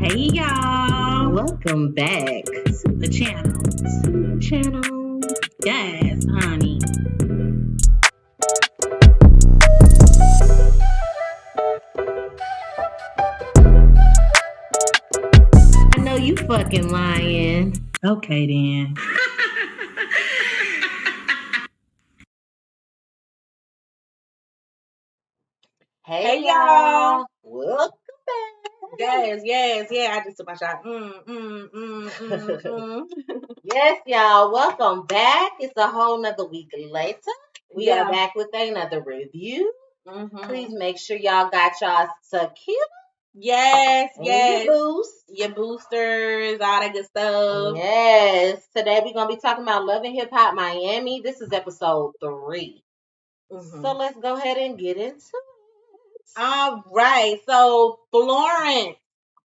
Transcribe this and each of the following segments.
Hey y'all, Welcome back to the channel. Yes, honey. I know you fucking lying. Okay then. Hey y'all. Welcome Yes. I just took my shot. Yes, y'all. Welcome back. It's a whole nother week later. We Yeah. are back with another review. Mhm. Please make sure y'all got y'all tequila Yes. and your boost. Your boosters, all that good stuff. Yes. Today we're gonna be talking about Love and Hip Hop Miami. This is episode 3. So let's go ahead and get into it. All right. So Florence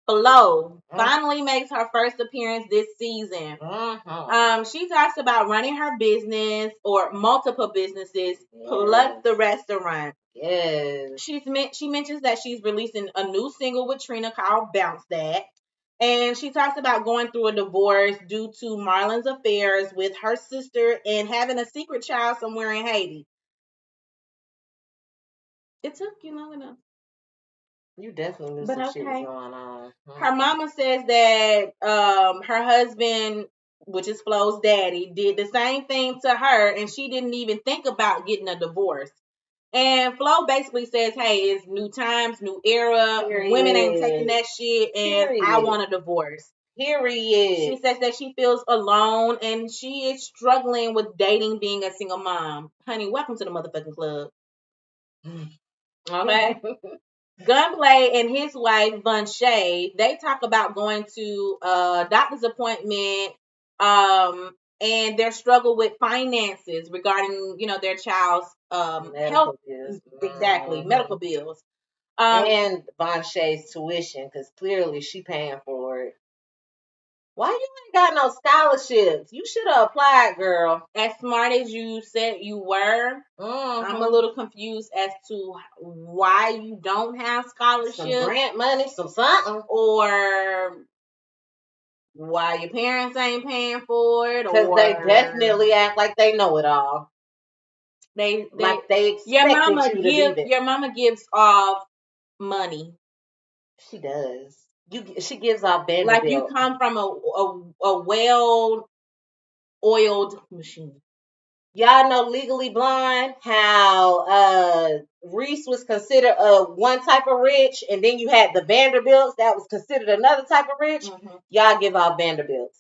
Flo finally makes her first appearance this season. She talks about running her business or multiple businesses plus the restaurant. Yes. She mentions that she's releasing a new single with Trina called Bounce That. And she talks about going through a divorce due to Marlon's affairs with her sister and having a secret child somewhere in Haiti. It took you long enough. You definitely knew some shit was going on. Her mama says that her husband, which is Flo's daddy, did the same thing to her, and she didn't even think about getting a divorce. And Flo basically says, hey, it's new times, new era. Period. Women ain't taking that shit, and I want a divorce. Period. She says that she feels alone, and she is struggling with dating being a single mom. Honey, welcome to the motherfucking club. Okay? Gunplay and his wife, Bunche, they talk about going to a doctor's appointment and their struggle with finances regarding, their child's health. Bills. Exactly, medical bills. And Bunche's tuition, because clearly she paying for it. Why you ain't got no scholarships? You should have applied, girl. As smart as you said you were, I'm a little confused as to why you don't have scholarships. Some grant money, some something. Or why your parents ain't paying for it. Because they definitely act like they know it all. They expect your mama gives off money. She does. She gives off Vanderbilt. Like you come from a well oiled machine. Y'all know Legally Blonde, how Reese was considered one type of rich, and then you had the Vanderbilts that was considered another type of rich. Y'all give off Vanderbilts.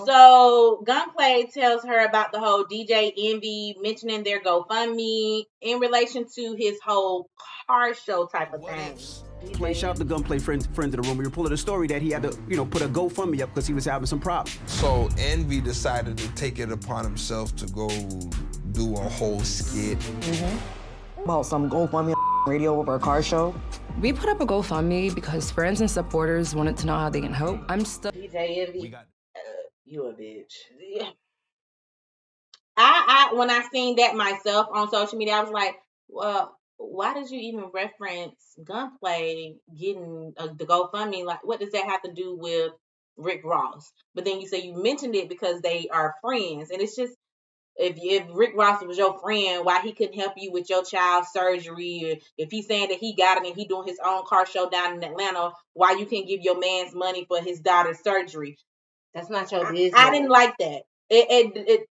So Gunplay tells her about the whole DJ Envy mentioning their GoFundMe in relation to his whole car show type of thing. Shout out to Gunplay friends of the room. We were pulling a story that he had to, put a GoFundMe up because he was having some problems. So Envy decided to take it upon himself to go do a whole skit. About some GoFundMe radio over a car show. We put up a GoFundMe because friends and supporters wanted to know how they can help. I'm still DJ Envy. You a bitch. Yeah. I when I seen that myself on social media, I was like, well, why did you even reference Gunplay getting the GoFundMe? Like, what does that have to do with Rick Ross? But then you say you mentioned it because they are friends, and it's just if Rick Ross was your friend, why he couldn't help you with your child's surgery, or if he's saying that he got it and he doing his own car show down in Atlanta, why you can't give your man's money for his daughter's surgery? That's not your business. I didn't like that. It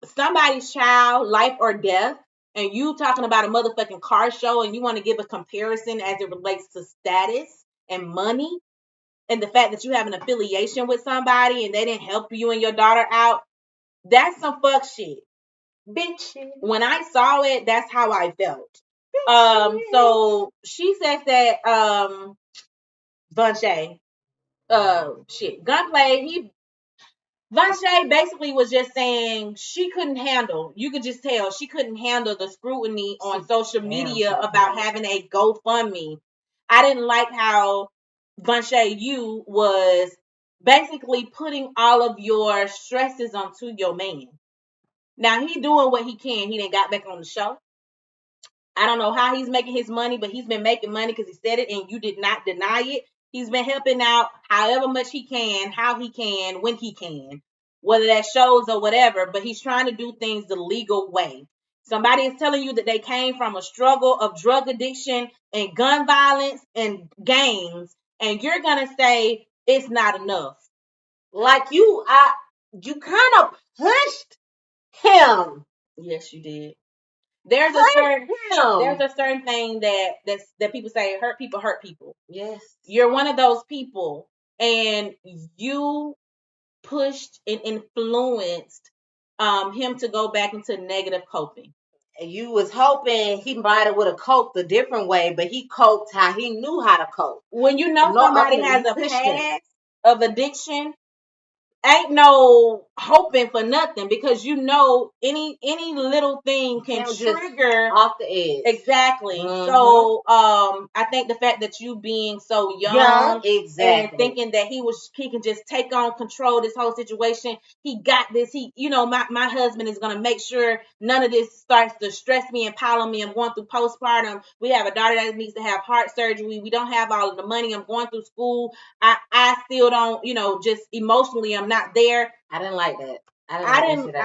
somebody's child, life or death, and you talking about a motherfucking car show and you want to give a comparison as it relates to status and money and the fact that you have an affiliation with somebody and they didn't help you and your daughter out, that's some fuck shit. Bitch. When I saw it, that's how I felt. So she says that Bunche, Gunplay, Vache basically was just saying she couldn't handle, you could just tell she couldn't handle the scrutiny on social media about having a GoFundMe. I didn't like how Vache you was basically putting all of your stresses onto your man. Now he doing what he can. He done got back on the show. I don't know how he's making his money, but he's been making money because he said it and you did not deny it. He's been helping out however much he can, how he can, when he can, whether that shows or whatever, but he's trying to do things the legal way. Somebody is telling you that they came from a struggle of drug addiction and gun violence and gangs, and you're going to say it's not enough. Like you kind of pushed him. Yes, you did. There's a certain thing that people say hurt people. Yes. You're one of those people, and you pushed and influenced him to go back into negative coping. And you was hoping he might have would have coped a different way, but he coped how he knew how to cope. When you know somebody has a past of addiction, ain't no hoping for nothing, because you know any little thing can trigger off the edge. Exactly. So I think the fact that you being so young exactly, and thinking that he can just take on control of this whole situation, he got this. My husband is gonna make sure none of this starts to stress me and pile on me. I'm going through postpartum. We have a daughter that needs to have heart surgery. We don't have all of the money. I'm going through school. I still don't, just emotionally I'm not there. I didn't like that. I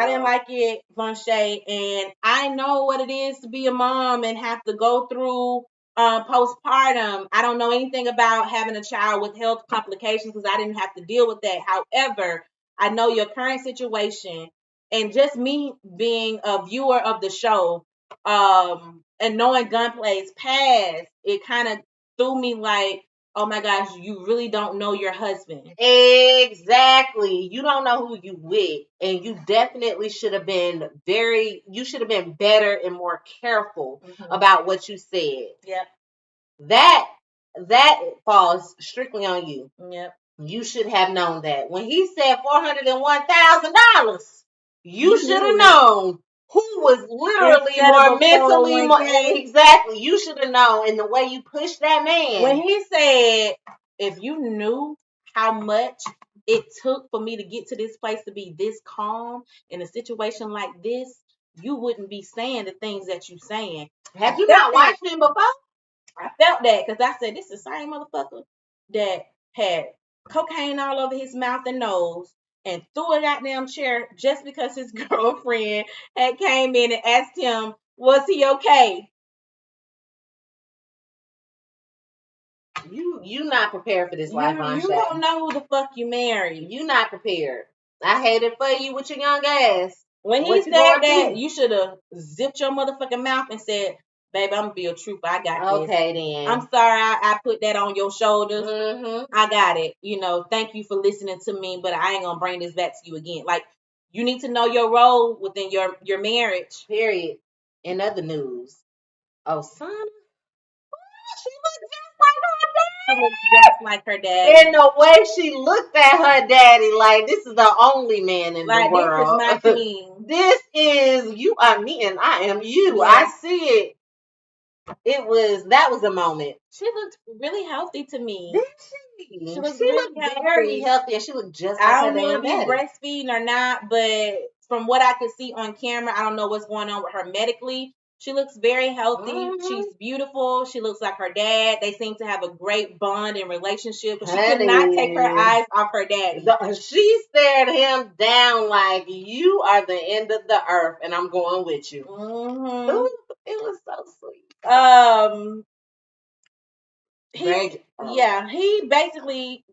didn't like it, Von'Shay, and I know what it is to be a mom and have to go through postpartum. I don't know anything about having a child with health complications because I didn't have to deal with that. However, I know your current situation, and just me being a viewer of the show, and knowing Gunplay's past, it kind of threw me like, oh my gosh, you really don't know your husband. Exactly. You don't know who you with. And you definitely should have been better and more careful about what you said. Yep. That falls strictly on you. Yep. You should have known that. When he said $401,000, you should have known who was literally more mentally exactly. You should have known. And the way you pushed that man. When he said, if you knew how much it took for me to get to this place to be this calm in a situation like this, you wouldn't be saying the things that you're saying. Have you not watched him before? I felt that because I said, this is the same motherfucker that had cocaine all over his mouth and nose and threw a goddamn chair just because his girlfriend had came in and asked him, was he okay? You not prepared for this life, Von'Shay. You don't know who the fuck you married. You not prepared. I hate it for you with your young ass. When he said that, you should have zipped your motherfucking mouth and said, babe, I'm gonna be a trooper. I got this. Okay, then. I'm sorry I put that on your shoulders. I got it. Thank you for listening to me, but I ain't gonna bring this back to you again. Like, you need to know your role within your marriage. Period. In other news, Osana, she looks just like her daddy. In the way she looked at her daddy, like this is the only man in the world. This is my king. This is you are me and I am you. Yeah. I see it. That was a moment. She looked really healthy to me. Did she? She looked very healthy, and she looked just like her damn daddy. I don't know if he's breastfeeding or not, but from what I could see on camera, I don't know what's going on with her medically. She looks very healthy. She's beautiful. She looks like her dad. They seem to have a great bond and relationship. But she could not take her eyes off her daddy. She stared him down like, you are the end of the earth, and I'm going with you. Ooh, it was so sweet. He basically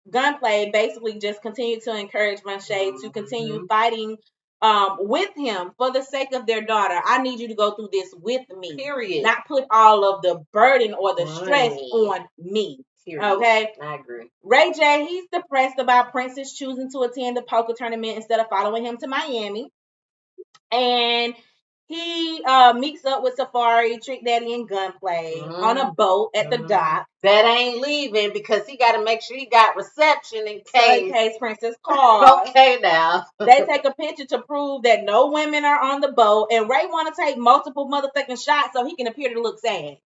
Gunplay basically just continued to encourage Von'Shay to continue fighting with him for the sake of their daughter. I need you to go through this with me. Period. Not put all of the burden or the stress on me. Period. Okay? I agree. Ray J, he's depressed about Princess choosing to attend the poker tournament instead of following him to Miami. And he meets up with Safari, Trick Daddy, and Gunplay on a boat at the dock. That ain't leaving because he got to make sure he got reception in case Princess calls. Okay, now. They take a picture to prove that no women are on the boat, and Ray want to take multiple motherfucking shots so he can appear to look sad.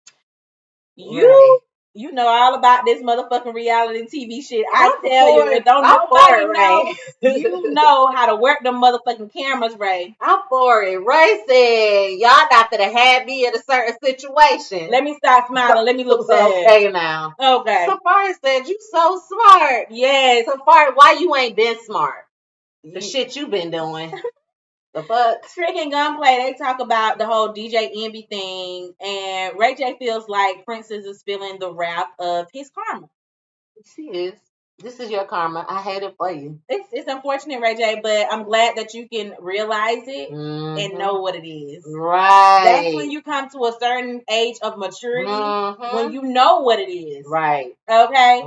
You You know all about this motherfucking reality TV shit. I I'm tell you, for if it. don't I'm for nobody it, know, Ray. you know how to work them motherfucking cameras, Ray. I'm for it. Ray said, y'all not gonna have me in a certain situation. Let me stop smiling. Let me look sad. Okay, now. Okay. Safari said, you so smart. Yes. Safari, why you ain't been smart? The shit you been doing. The fuck? Trick and Gunplay, they talk about the whole DJ Envy thing, and Ray J feels like Princess is feeling the wrath of his karma. She is. This is your karma. I hate it for you. It's unfortunate, Ray J, but I'm glad that you can realize it and know what it is. Right. That's when you come to a certain age of maturity, when you know what it is. Right. Okay.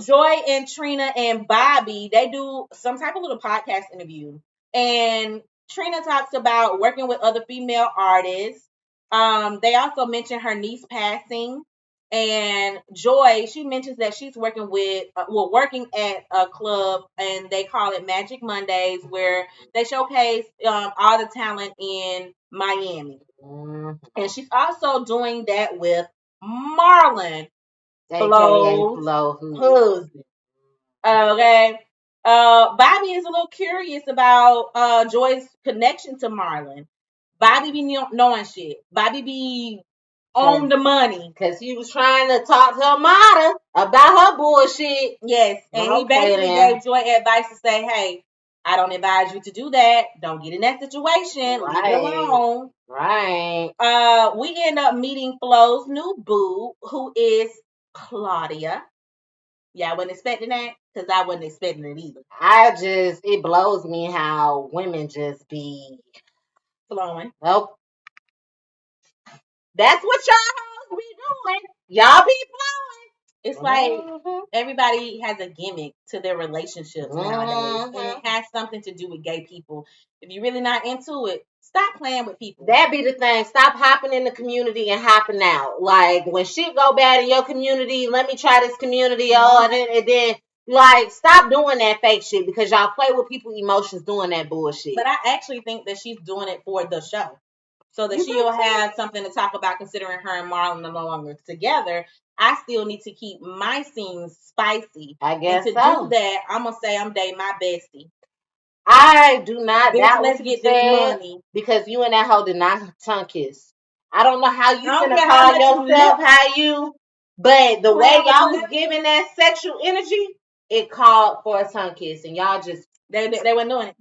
Joy and Trina and Bobby, they do some type of little podcast interview, and Trina talks about working with other female artists. They also mention her niece passing. And Joy, she mentions that she's working working at a club, and they call it Magic Mondays, where they showcase all the talent in Miami. And she's also doing that with Marlon, Flo's husband. Okay. Bobby is a little curious about Joy's connection to Marlon. Bobby be knowing shit. Bobby be on the money. Because he was trying to talk to her mother about her bullshit. Yes. And he basically gave Joy advice to say, hey, I don't advise you to do that. Don't get in that situation. Leave it alone. Right. We end up meeting Flo's new boo, who is Claudia. Yeah, I wasn't expecting that because I wasn't expecting it either. It blows me how women just be flowing. Nope. That's what y'all be doing. Y'all be flowing. It's like everybody has a gimmick to their relationships nowadays, and it has something to do with gay people. If you're really not into it, stop playing with people. That be the thing. Stop hopping in the community and hopping out. Like when shit go bad in your community, let me try this community. And then like stop doing that fake shit because y'all play with people's emotions doing that bullshit. But I actually think that she's doing it for the show, so that she'll have something to talk about. Considering her and Marlon are no longer together, I still need to keep my scenes spicy. I guess and to do that, I'm gonna say I'm dating my bestie. I do not doubt let's get this money. Because you and that hoe did not tongue kiss. I don't know how you gonna call yourself how you, but the way y'all was giving that sexual energy, it called for a tongue kiss, and y'all just they weren't doing it.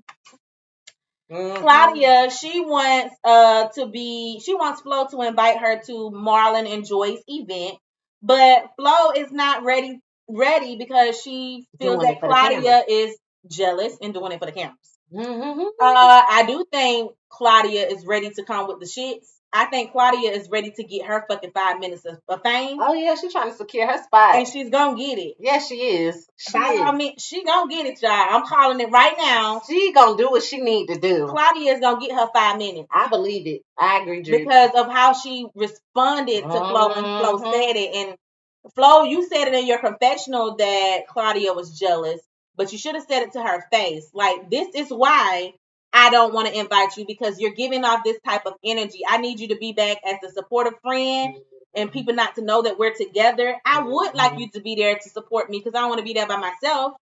Claudia, she wants Flo to invite her to Marlon and Joy's event, but Flo is not ready because she feels that Claudia is jealous and doing it for the cameras. I do think Claudia is ready to come with the shits. I think Claudia is ready to get her fucking 5 minutes of fame. Oh yeah, she's trying to secure her spot, and she's gonna get it. Yes, she is. She gonna get it, y'all. I'm calling it right now. She gonna do what she need to do. Claudia is gonna get her 5 minutes. I believe it. I agree, Drew. Because of how she responded to Flo when Flo said it. And Flo, you said it in your confessional that Claudia was jealous, but you should have said it to her face. Like, this is why I don't want to invite you, because you're giving off this type of energy. I need you to be back as a supportive friend and people not to know that we're together. I would like you to be there to support me because I don't want to be there by myself.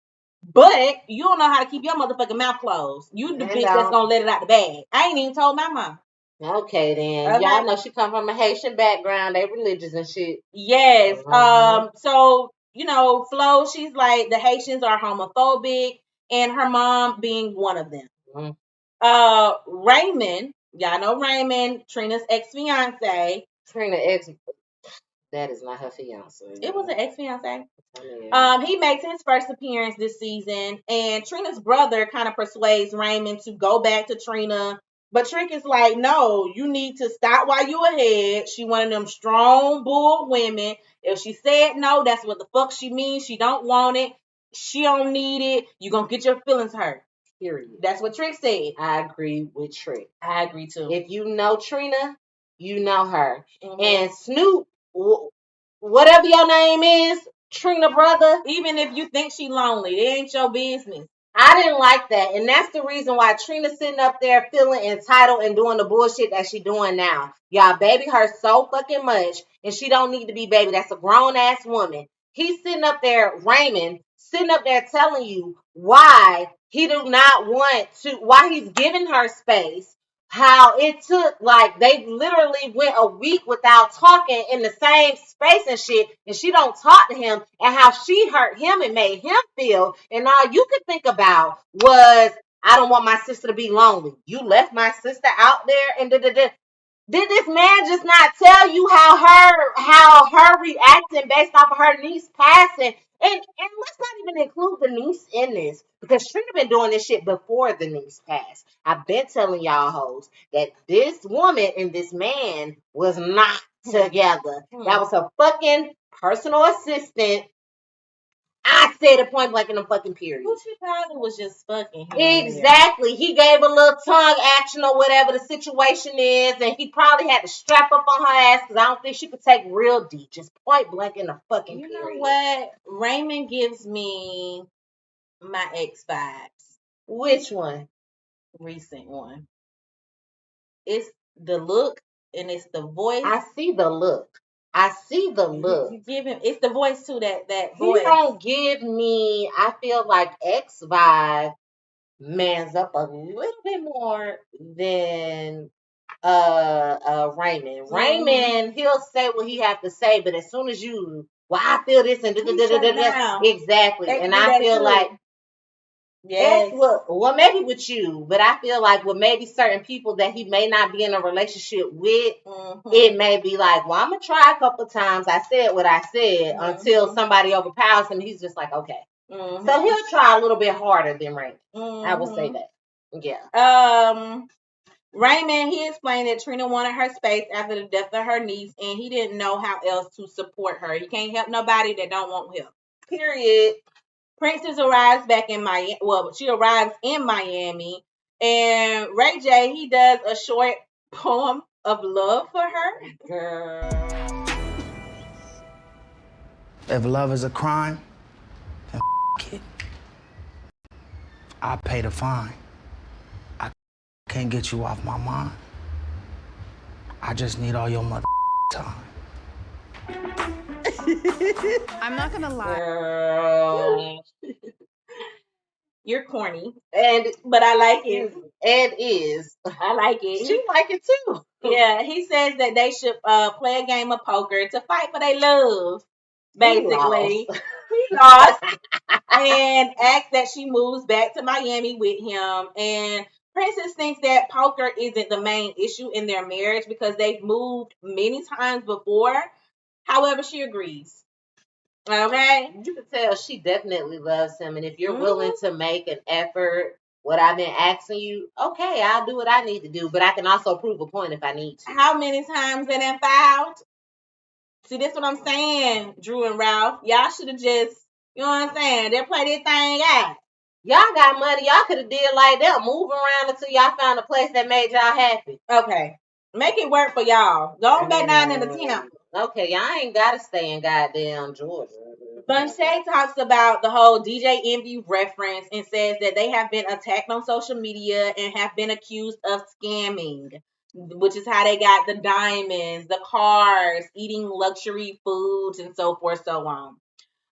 But you don't know how to keep your motherfucking mouth closed. You the bitch that's gonna let it out the bag. I ain't even told my mom. Okay then. Okay. Y'all know she come from a Haitian background. They religious and shit. Yes. So, Flo, she's like, the Haitians are homophobic, and her mom being one of them. Raymond, y'all know Raymond, Trina's ex-fiance. That is not her fiance. It was an ex-fiance. He makes his first appearance this season, and Trina's brother kind of persuades Raymond to go back to Trina. But Trick is like, no, you need to stop while you ahead. She one of them strong bull women. If she said no, that's what the fuck she means. She don't want it. She don't need it. You gonna get your feelings hurt. Period. That's what Trick said. I agree with Trick. I agree too. If you know Trina, you know her. And Snoop, whatever your name is, Trina brother. Even if you think she lonely, it ain't your business. I didn't like that. And that's the reason why Trina's sitting up there feeling entitled and doing the bullshit that she doing now. Y'all baby her so fucking much, and she don't need to be baby. That's a grown-ass woman. He's sitting up there, Raymond, sitting up there telling you why he do not want to, why he's giving her space. How it took, like, they literally went a week without talking in the same space and shit, and she don't talk to him, and how she hurt him and made him feel, and all you could think about was, I don't want my sister to be lonely. You left my sister out there, and da-da-da. Did this man just not tell you how her reacting based off of her niece passing? And let's not even include the niece in this, because Trina been doing this shit before the niece passed. I've been telling y'all hoes that this woman and this man was not together. That was a fucking personal assistant. I said it point blank in the fucking period. Who she probably was just fucking him. Exactly. He gave a little tongue action or whatever the situation is, and he probably had to strap up on her ass because I don't think she could take real deep. Just point blank in the fucking period. You know what? Raymond gives me my ex vibes. Which one? Recent one. It's the look and it's the voice. I see the look. You give him, it's the voice too, that voice. He don't give me, I feel like X vibe mans up a little bit more than Raymond. Raymond, he'll say what he have to say, but as soon as you, well, I feel this and exactly. And I feel like yes, well, maybe with you, but I feel like with maybe certain people that he may not be in a relationship with, it may be like, well, I'm gonna try a couple times. I said what I said until somebody overpowers him. He's just like, okay. So he'll try a little bit harder than Raymond. I will say that. Yeah. Raymond, he explained that Trina wanted her space after the death of her niece, and he didn't know how else to support her. He can't help nobody that don't want help. Period. Princess arrives back in Miami. Well, she arrives in Miami, and Ray J, he does a short poem of love for her. Girl. If love is a crime, then it. I pay the fine. I can't get you off my mind. I just need all your mother time. I'm not gonna lie. Girl. You're corny, but I like it. And is. I like it. She like it too. Yeah, he says that they should play a game of poker to fight for their love. Basically, he lost and asks that she moves back to Miami with him. And Princess thinks that poker isn't the main issue in their marriage because they've moved many times before. However, she agrees. Okay, you can tell she definitely loves him, and if you're willing to make an effort, what I've been asking you, okay, I'll do what I need to do, but I can also prove a point if I need to. How many times they done filed? See, that's what I'm saying, Drew and Ralph. Y'all should have just, you know what I'm saying? They play this thing out. Y'all got money. Y'all could have did like that. Move around until y'all found a place that made y'all happy. Okay. Make it work for y'all. Go back down in the temp. Okay, y'all ain't got to stay in goddamn Georgia. Bunche talks about the whole DJ Envy reference and says that they have been attacked on social media and have been accused of scamming, which is how they got the diamonds, the cars, eating luxury foods, and so forth, so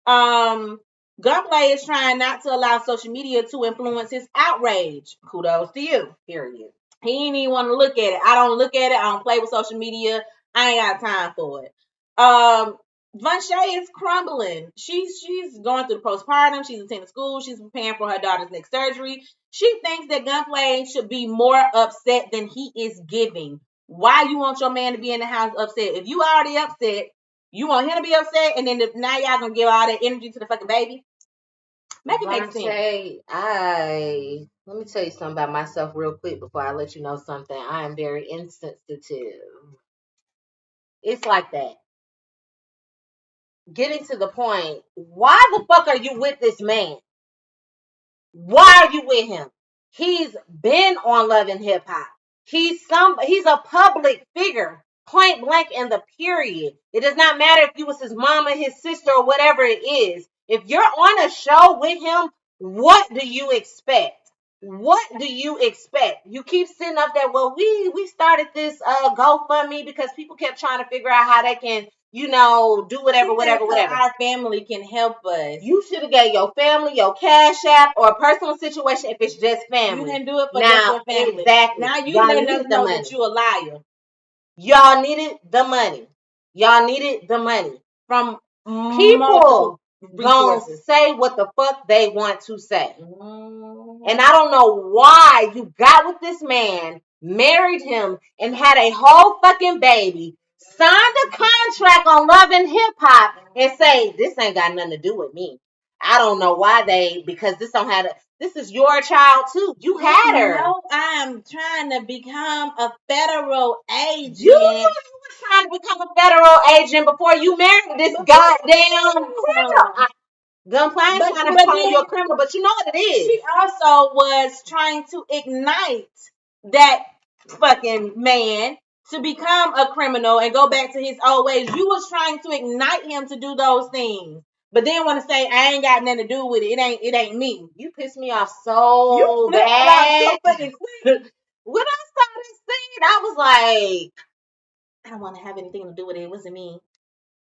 on. Gunplay is trying not to allow social media to influence his outrage. Kudos to you. Period. He ain't even want to look at it. I don't look at it. I don't play with social media. I ain't got time for it. Vonche is crumbling. She's going through the postpartum. She's attending school. She's preparing for her daughter's next surgery. She thinks that Gunplay should be more upset than he is giving. Why you want your man to be in the house upset? If you already upset, you want him to be upset, and then now y'all gonna give all that energy to the fucking baby? Make it make sense. Let me tell you something about myself real quick before I let you know something. I am very insensitive. It's like that. Getting to the point, why the fuck are you with this man? Why are you with him? He's been on Love and Hip Hop. He's a public figure, point blank in the period. It does not matter if you was his mama, his sister, or whatever it is. If you're on a show with him What do you expect? What do you expect? You keep sitting up there. Well, we started this GoFundMe because people kept trying to figure out how they can, do whatever. Our family can help us. You should have gave your family your Cash App or a personal situation if it's just family. You didn't do it for just your family. Exactly. Now you letting us know that you a liar. Y'all needed the money. From people gonna say what the fuck they want to say. And I don't know why you got with this man, married him, and had a whole fucking baby, signed a contract on Love and Hip Hop, and say, this ain't got nothing to do with me. I don't know why because this is your child too. You had her. No, I am trying to become a federal agent. You were trying to become a federal agent before you married this goddamn criminal. Gunplay ain't trying to call you a criminal, but you know what it is. She also was trying to ignite that fucking man to become a criminal and go back to his old ways. You was trying to ignite him to do those things. But then want to say I ain't got nothing to do with it. It ain't me. You pissed me off so bad. So fucking quick. When I saw this scene, I was like, I don't want to have anything to do with it. It wasn't me.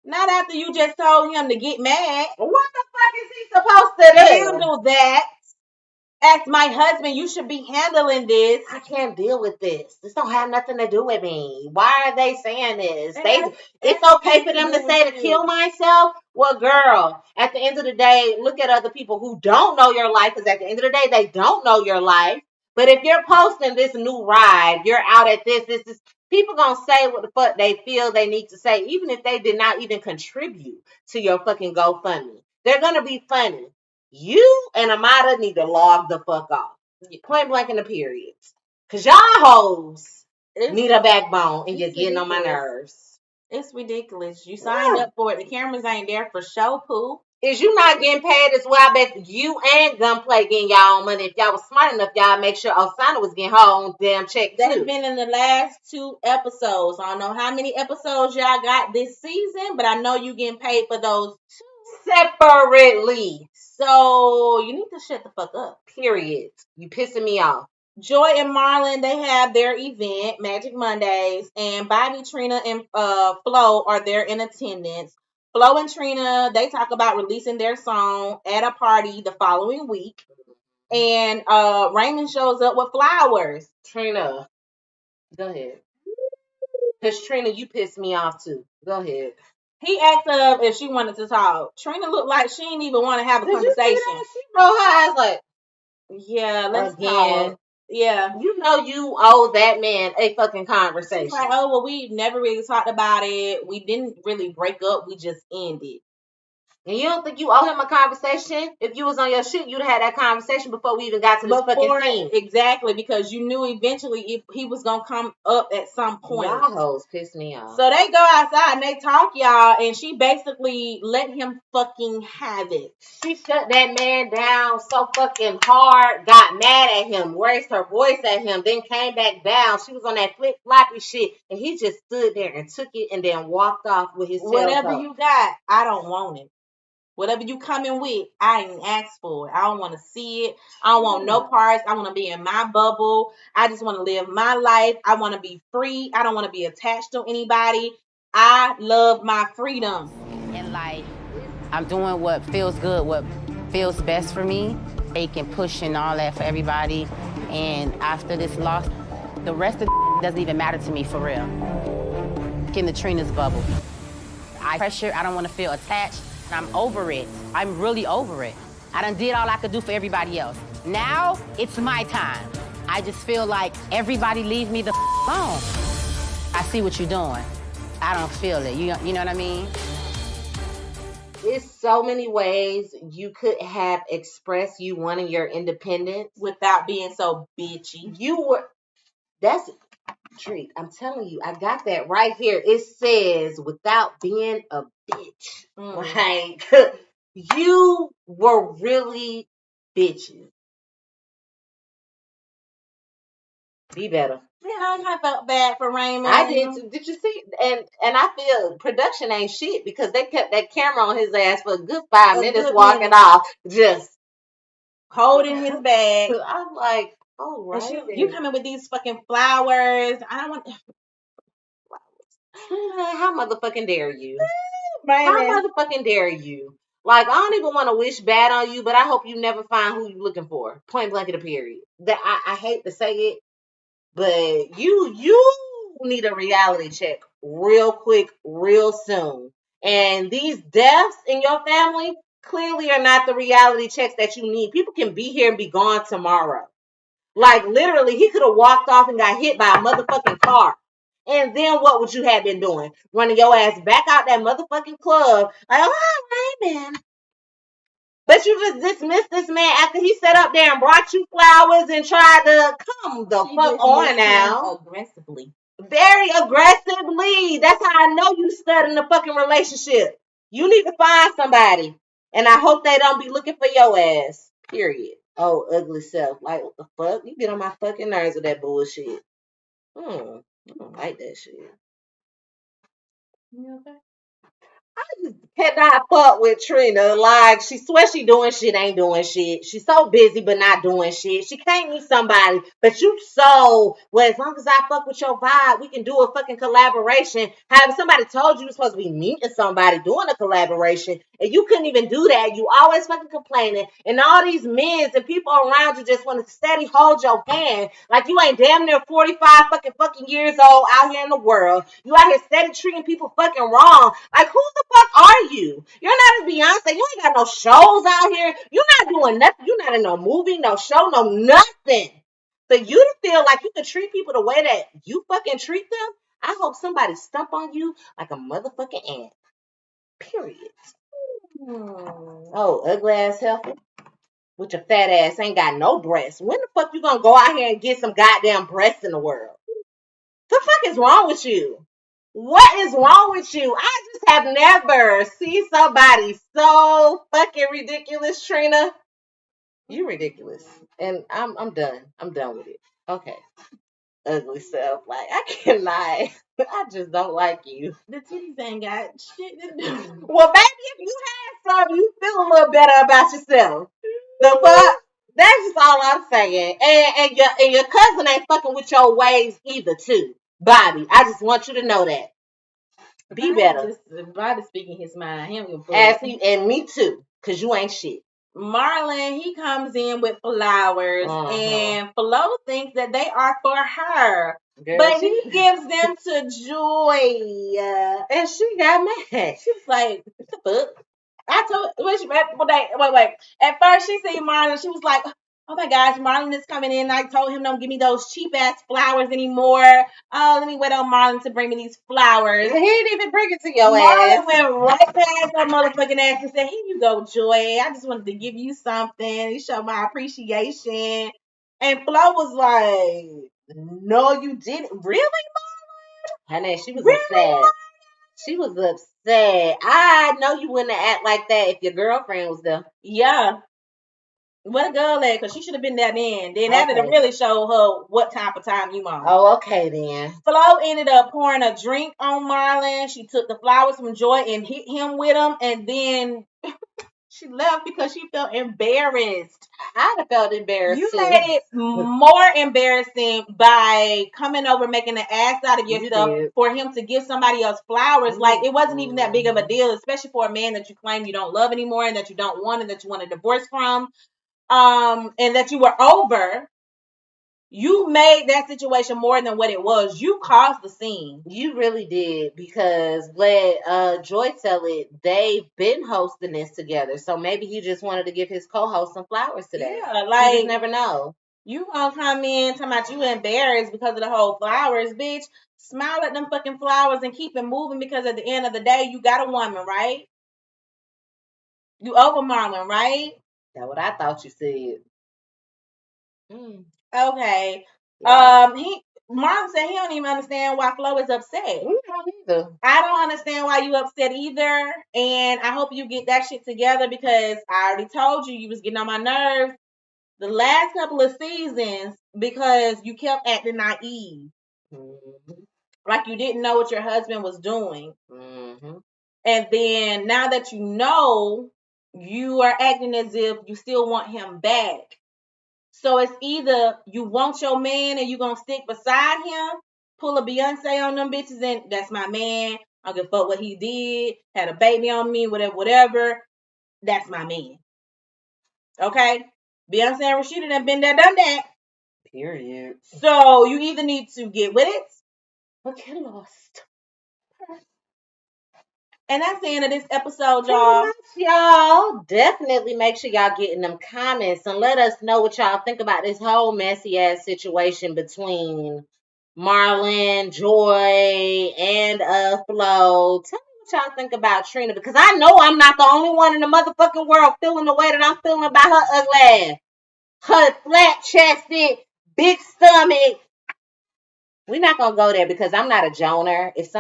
Not after you just told him to get mad. What the fuck is he supposed to do? Handle that. As my husband, you should be handling this. I can't deal with this. This don't have nothing to do with me. Why are they saying this? It's okay for them to say to kill myself. Well, girl, at the end of the day, look at other people who don't know your life, because at the end of the day, they don't know your life. But if you're posting this new ride, you're out at this, people gonna say what the fuck they feel they need to say, even if they did not even contribute to your fucking GoFundMe. They're gonna be funny. You and Amada need to log the fuck off. Point blank in the periods. Because y'all hoes need a backbone and you're getting on my nerves. It's ridiculous. You signed up for it. The cameras ain't there for show, poo. Is you not getting paid as well? I bet you and Gunplay getting y'all own money. If y'all was smart enough, y'all make sure Osana was getting her own damn check too. They've been in the last 2 episodes. I don't know how many episodes y'all got this season, but I know you getting paid for those 2 separately. So you need to shut the fuck up. Period. You pissing me off. Joy and Marlon, they have their event, Magic Mondays, and Bobby, Trina, and Flo are there in attendance. Flo and Trina, they talk about releasing their song at a party the following week. And Raymond shows up with flowers. Trina, go ahead. Because Trina, you pissed me off too. Go ahead. He asked her if she wanted to talk. Trina looked like she didn't even want to have a conversation. She rolled her eyes like, yeah, let's talk. Yeah. You know you owe that man a fucking conversation. She's like, oh, well, we never really talked about it. We didn't really break up. We just ended. And you don't think you owe him a conversation? If you was on your shit, you'd have had that conversation before we even got to this fucking scene. Exactly, because you knew eventually if he was going to come up at some point. Y'all hoes pissed me off. So they go outside and they talk, y'all, and she basically let him fucking have it. She shut that man down so fucking hard, got mad at him, raised her voice at him, then came back down. She was on that flip-floppy shit, and he just stood there and took it and then walked off with his tail. Whatever you got, I don't want it. Whatever you coming with, I ain't asked for it. I don't want to see it. I don't want no parts. I want to be in my bubble. I just want to live my life. I want to be free. I don't want to be attached to anybody. I love my freedom. In life, I'm doing what feels good, what feels best for me. Making, pushing, all that for everybody. And after this loss, the rest of the doesn't even matter to me for real. In the Trina's bubble. I don't want to feel attached. I'm over it. I'm really over it. I done did all I could do for everybody else. Now, it's my time. I just feel like everybody leave me the alone. I see what you're doing. I don't feel it. You know what I mean? It's so many ways you could have expressed you wanting your independence without being so bitchy. That's Treat. I'm telling you, I got that right here. It says without being a bitch. Like, you were really bitching. Be better. Yeah, I felt bad for Raymond. I did too. Did you see? And I feel production ain't shit because they kept that camera on his ass for a good 5 minutes walking off. Just holding his bag. I'm like, oh, right. And you coming with these fucking flowers. I don't want how motherfucking dare you? Raymond. How motherfucking dare you? Like, I don't even want to wish bad on you, but I hope you never find who you're looking for. Point blank of the period. That I hate to say it, but you need a reality check real quick, real soon. And these deaths in your family clearly are not the reality checks that you need. People can be here and be gone tomorrow. Like, literally, he could have walked off and got hit by a motherfucking car. And then what would you have been doing? Running your ass back out that motherfucking club. Like, oh, Raymond. But you just dismissed this man after he sat up there and brought you flowers and tried to come the fuck on now. Aggressively. Very aggressively. That's how I know you stud in the fucking relationship. You need to find somebody. And I hope they don't be looking for your ass. Period. Oh, ugly self. Like, what the fuck? You get on my fucking nerves with that bullshit. I don't like that shit. You okay? I just cannot fuck with Trina. Like, she swears she doing shit, ain't doing shit. She's so busy, but not doing shit. She can't meet somebody, but you so, well, as long as I fuck with your vibe, we can do a fucking collaboration. However, somebody told you were supposed to be meeting somebody, doing a collaboration, and you couldn't even do that. You always fucking complaining, and all these men and people around you just want to steady hold your hand. Like, you ain't damn near 45 fucking years old out here in the world. You out here steady treating people fucking wrong. Like, who the fuck are you? You're not as Beyonce. You ain't got no shows out here. You're not doing nothing. You're not in no movie, no show, no nothing. So you to feel like you can treat people the way that you fucking treat them, I hope somebody stump on you like a motherfucking ant. Period. Oh, ugly ass helper. With your fat ass ain't got no breasts. When the fuck you gonna go out here and get some goddamn breasts in the world? The fuck is wrong with you? What is wrong with you? I just have never seen somebody so fucking ridiculous, Trina. You ridiculous. And I'm done. I'm done with it. Okay. Ugly self. Like, I cannot. I just don't like you. The titties ain't got shit to do. Well, baby, if you had some, you feel a little better about yourself. The fuck? That's just all I'm saying. And your cousin ain't fucking with your ways either, too. Bobby, I just want you to know that. Be better. Bobby speaking his mind. He don't give a fuck. And me too, because you ain't shit. Marlon, he comes in with flowers, and Flo thinks that they are for her. Girl, but he gives them to Joy. And she got mad. She was like, what the fuck? I told wait. At first she seen Marlon, she was like, oh my gosh, Marlon is coming in. I told him don't give me those cheap ass flowers anymore. Oh, let me wait on Marlon to bring me these flowers. He didn't even bring it to your ass. Marlon went right past her motherfucking ass and said, here you go, Joy. I just wanted to give you something to show my appreciation. And Flo was like, no, you didn't. Really, Marlon? Honey, she was upset. She was upset. I know you wouldn't act like that if your girlfriend was there. Yeah. What a girl at, because she should have been there then. Then that would have really showed her what type of time you on. Oh, okay then. Flo ended up pouring a drink on Marlon. She took the flowers from Joy and hit him with them, and then she left because she felt embarrassed. I'd have felt embarrassed. You made it more embarrassing by coming over making an ass out of yourself for him to give somebody else flowers. Like, it wasn't even that big of a deal, especially for a man that you claim you don't love anymore and that you don't want and that you want a divorce from. And that you were over. You made that situation more than what it was. You caused the scene. You really did, because let Joy tell it, they've been hosting this together. So maybe he just wanted to give his co-host some flowers today. Yeah, like, you just never know. You gonna come in talking about you embarrassed because of the whole flowers, bitch. Smile at them fucking flowers and keep it moving, because at the end of the day, you got a woman, right? You over Marlon, right? That's what I thought you said. Okay. Marlon said he don't even understand why Flo is upset. We don't either. I don't understand why you upset either. And I hope you get that shit together, because I already told you was getting on my nerves the last couple of seasons because you kept acting naive. Like you didn't know what your husband was doing. And then now that you know, you are acting as if you still want him back. So it's either you want your man and you gonna stick beside him, pull a Beyonce on them bitches, and that's my man. I don't give a fuck what he did, had a baby on me, whatever. That's my man. Okay? Beyonce and Rashida done been there, done that. Period. So you either need to get with it or get lost. And that's the end of this episode, y'all. Pretty much, y'all. Definitely make sure y'all get in them comments and let us know what y'all think about this whole messy ass situation between Marlon, Joy, and Flo. Tell me what y'all think about Trina, because I know I'm not the only one in the motherfucking world feeling the way that I'm feeling about her ugly ass. Her flat chested, big stomach. We're not gonna go there because I'm not a joner. If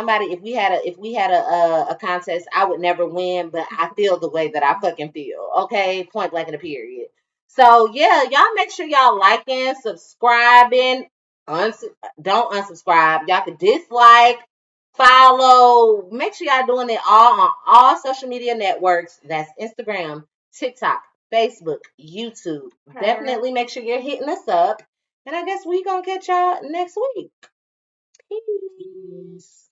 we had a contest, I would never win, but I feel the way that I fucking feel. Okay, point blank in a period. So yeah, y'all make sure y'all liking, subscribing. Don't unsubscribe. Y'all can dislike, follow. Make sure y'all doing it all on all social media networks. That's Instagram, TikTok, Facebook, YouTube. Definitely make sure you're hitting us up. And I guess we gonna catch y'all next week. Peace.